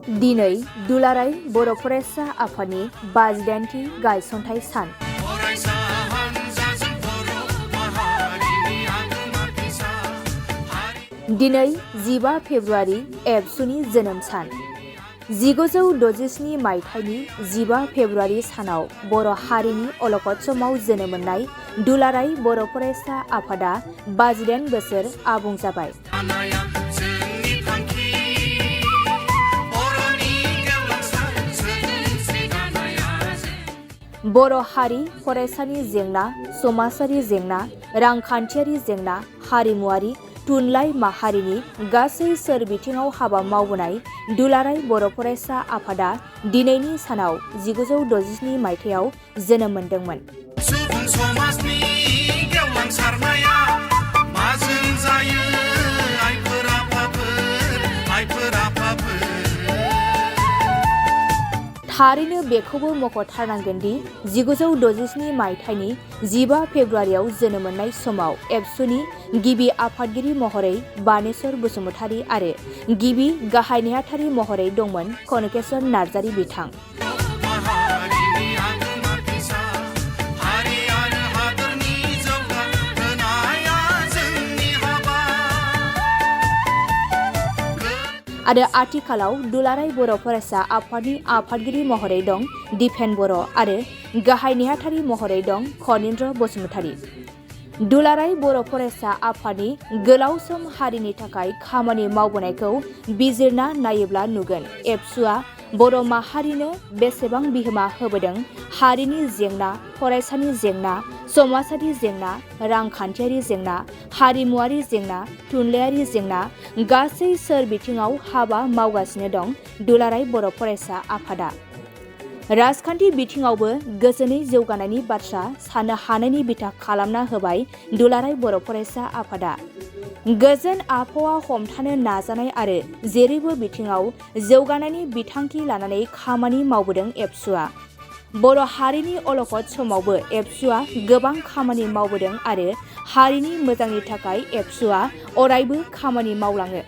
दिनै दुलाराय बर' फरायसा आफादनि 58थि गायसनथाइ सान। दिनै 15 फेब्रुवारि एबसुनि जोनोम सान। 1967 मायथाइनि 15 फेब्रुवारि सानाव बर' हारिनि अलखद समाव जोनोम मोननाय दुलाराय बर' फरायसा आफादा 58 बोसोर आबुं जाबाय। बर' हारि फरायसानि जेंना, समाजारि जेंना, रांखान्थियारि जेंना, हारिमुवारि, थुनलाइ माहारिनि गासै सोर बिथिङाव हाबा मावबोनाय दुलाराय बर' फरायसा आफादा दिनैनि सानाव 1967 मायथाइयाव जोनोम मोनदोंमोन। सुबुं समाजनि गेवलांसारनाया माजों जायो आइफोर आफाफोर थारैनो बेखौबो मख'थारनांगोन दि 1967 मायथाइनि 15 फेब्रुवारियाव जोनोम मोननाय समाव एबसुनि गिबि आफादगिरि महरै बानेश्वर बसुमतारी आरो गिबि गाहाय नेहाथारि महरै दंमोन कनकेश्वर नार्जारी बिथां। आरो आथिखालाव दुलाराय बर' फरायसा आफादनि आफादगिरि महरै दं दिपेन बर' आरो गाहाय नेहाथारि महरै दं खनिन्द्र बसुमतारी। दुलाराय बर' फरायसा आफादनि गोलाव सम हारिनि थाखाय खामानि मावबोनायखौ बिजिरना नायोब्ला नुगोन एबसुआ बर' माहारिनो बेसेबां बिहोमा होबोदों। हारिनि जेंना, फरायसानि जेंना, समाजारि जेंना, रांखान्थियारि जेंना, हारिमुवारि जेंना, थुनलाइयारि जेंना गासै सोर बिथिङाव हाबा मावगासिनो दं दुलाराय बर' फरायसा आफादा। राजखान्थि बिथिङावबो गोजोनै जौगानायनि बाथ्रा साननो हानायनि बिथा खालामना होबाय दुलाराय बर' फरायसा आफादा। गोजोन आबहावा हमथानो नाजानाय आरो जेरैबो बिथिङाव जौगानायनि बिथांखि लानानै खामानि मावबोदों एबसुआ। बर' हारिनि अलखद समावबो एबसुआ गोबां खामानि मावबोदों आरो हारिनि मोजांनि थाखाय एबसुआ अरायबो खामानि मावलाङो।